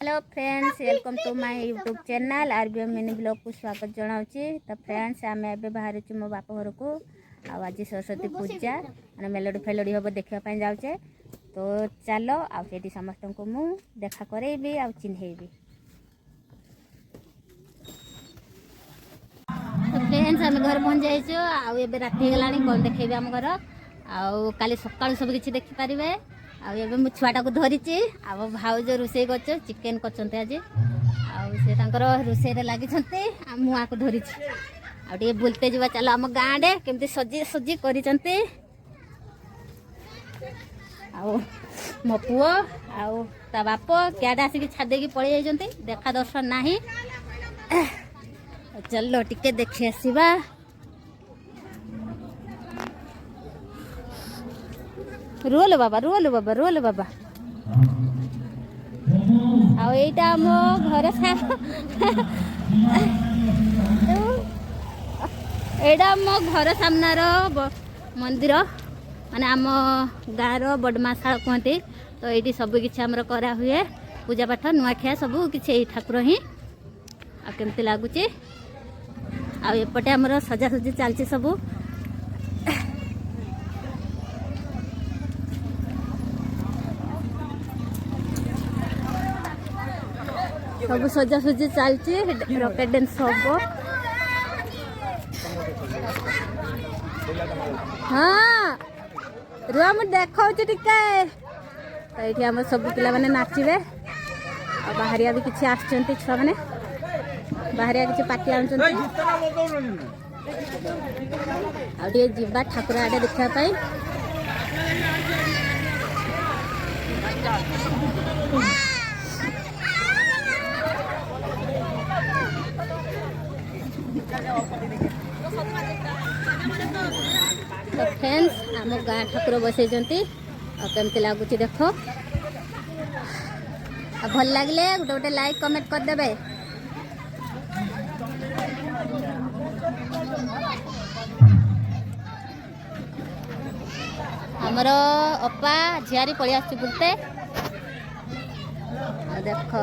Hello friends, welcome to my YouTube channel RBM mini blog को स्वागत जनावछि। तो friends आम एबे बाहर मो बाप घर को आज सरस्वती पूजा मैंने मेलोडी फेलोडी हम देखा जाऊे। तो चलो आठी समस्त को मु देखा करेबी आ चिन्हैबी। तो फ्रेंड्स आम घर पहुँच जाइए। आबे राति गलानी कौन देखेबी आम घर आउ काली सकाळु सब किछि देखि पारिबे। आबे मु छुआटा को धरिछि। आ भाउज रोषे कर चिकेन करछन्ते आज से तांकर रोषे रे लागि छन्ते। आ मु आको धरिछि आ टे बुलते जिबा। चलो आम गाँ डे केमती सजी सजी करिसन्ते। आ मो पुओ आ ता बाप क्याडा आसिक छादे की पळि जाइछन्ते। देखा दर्शन नाही। चलो टिके देखि आसीबा। रोल बाबा रोल बाबा रोल बाबा। आ एटा मो घर एटा मो घर सामनार मंदिर माने आम गाँव बडमाशाल कहते। तो ये सब किसी आमर करा हुए पूजा पाठ नुआखिया सब किसी ठाकुर ही आ केमती लगुच। आएपटे आमर सजासजी चलती सब सब सजासजी चलती रॉकेट डांस सब। हाँ रुआ मुझे देखा टिके। तो ये आम सब पिला माने नाचिबे। आ बाहरिया भी किसी आछुआ मैंने बाहरिया किसी पार्टी आनुंट आवा ठाकुर आड़े देखापी। तो फ्रेंड्स आम गाँ ठाकुर बसई केमती लगुच देख। भल लगे गोटे गोटे लाइक कमेंट करदे। आमर अपा झियारी पलि आस बुलते। देख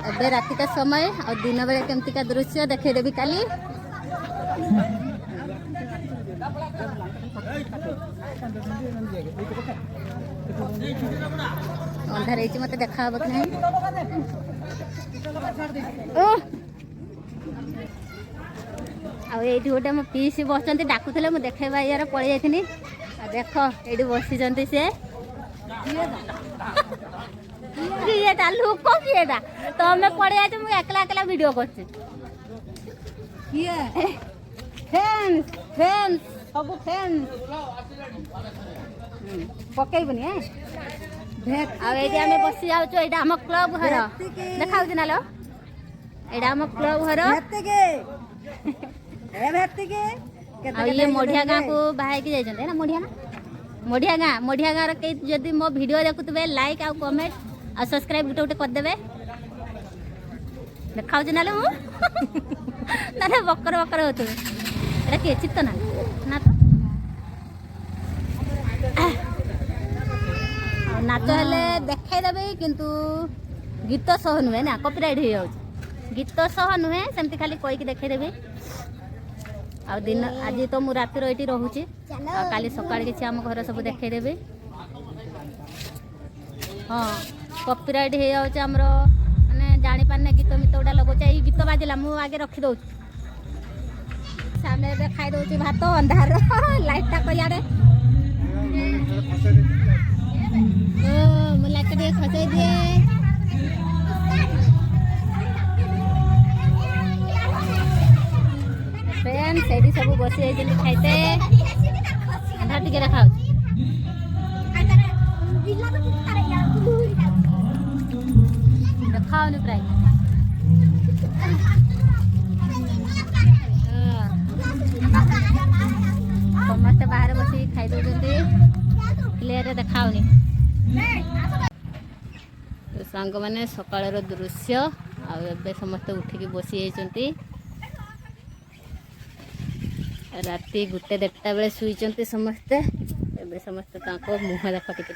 एबे राति का समय और दिन बेले केमती का दृश्य देखेदेवी काली। अंधार मत देखा कि नहीं। ये गोटे मो पीसी बस डाकुले मुझे देखा यार पलि जाइनी। देख ये बसी सी किएटा लुक किएटा तमें पड़े जाए मुझे एकला एकला वीडियो कर सब पकईबनी आम बसी जाऊँ। यहाँ आम क्लब घर देखा ना लो यहाँ आम क्लब घर। ये मढ़िया गाँ को बाहर की जाइए ना मढ़िया गाँव कई जदि मो वीडियो देखुवे लाइक आउ कमेंट आ सब्सक्राइब गोटे गोटे करदे। देखा ना लो ना बकर बकर होते किए चित्त ना ना तो नाच हेले देखदेवे किंतु गीत सह नुहे ना कॉपीराइट हो जाए। गीत सह नुहे सेमती खाली कहीकि देखदेवी। आ दिन आज तो मु रातिर ये रोचे काली सकाळ किसी आम घर सब देखदेवी। हाँ कॉपीराइट हो जाऊँ आमर मैंने जानी पारने गीत मित गुड़ा लगुच। ये गीत बाजिला मु आगे रखीदे सामने ए खाई दे भात अंधार लाइटा करियाडे लाइट टे खसई दिए। फ्रेंड्स से सब बसी जाइए खाइते अंधार टिके देखा देखाओनी प्राय समस्ते बाहर बस खाई क्लीयर देखाओनी। तो सांग मैंने सकाळ दृश्य आबे समस्ते उठिकी बसी जाइए। राति 1-1:30 बेले शुई समस्ते। समस्ते मुह देख टिके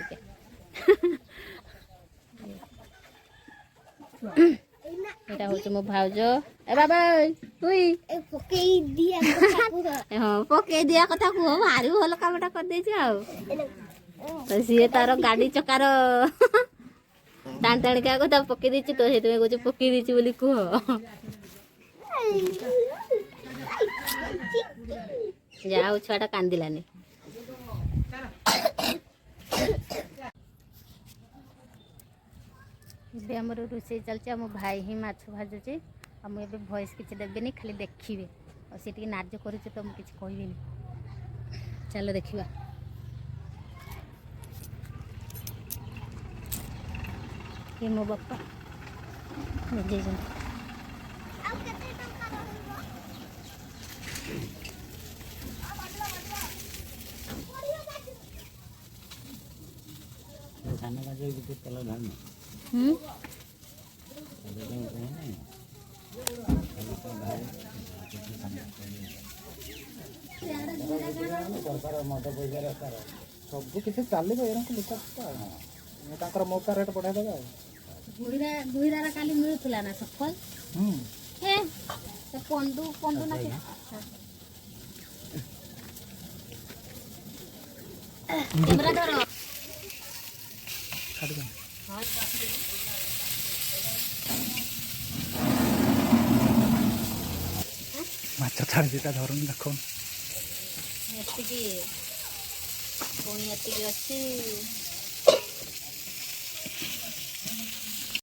ଏଇଟା ହଉଛି ମୋ ଭାଉଜ। ଏ ବାବା ତୁଇ ହଁ ପକେଇ ଦିଆ କଥା କୁହ। ଭାରି ଭଲ କାମଟା କରିଦେଇଛି ଆଉ। ତ ସିଏ ତାର ଗାଡି ଚକାର ଟାଣି ଟାଣିକା କଥା ପକେଇ ଦେଇଛି ତ ସେଇଥିପାଇଁ କହୁଛି ପକେଇ ଦେଇଛି ବୋଲି କୁହ। ଯାହା ହଉ ଛୁଆଟା କାନ୍ଦିଲାନି। ଏବେ ଆମର ରୋଷେଇ ଚାଲିଛି। ଆମ ଭାଇ ହିଁ ମାଛ ଭାଜୁଛି। ଆଉ ମୁଁ ଏବେ ଭଏସ୍ କିଛି ଦେବିନି, ଖାଲି ଦେଖିବେ। ଆଉ ସେ ଟିକେ ନାଜ କରୁଛି ତ ମୁଁ କିଛି କହିବିନି। ଚାଲ ଦେଖିବା। ये मो बापा बुझेइछन्ति। ସବୁ କିଛି ଚାଲିବ ଏରଙ୍କୁ ଲୁଚା ତାଙ୍କର ମୌକା ରେଟ୍ ବଢ଼େଇ ଦେବେ ଆଉ। ଗୁଇରାର କାଲି ମିଳୁଥିଲା ନା ସଫଲ ହେ ସେ ପଣ୍ଡୁ ପଣ୍ଡୁ ନା କ୍ୟାମେରା ଧର ମାଛ ଛାଡ଼ିଟା ଧରୁନି ଦେଖ। ଏତିକି ପୁଣି ଏତିକି ଅଛି।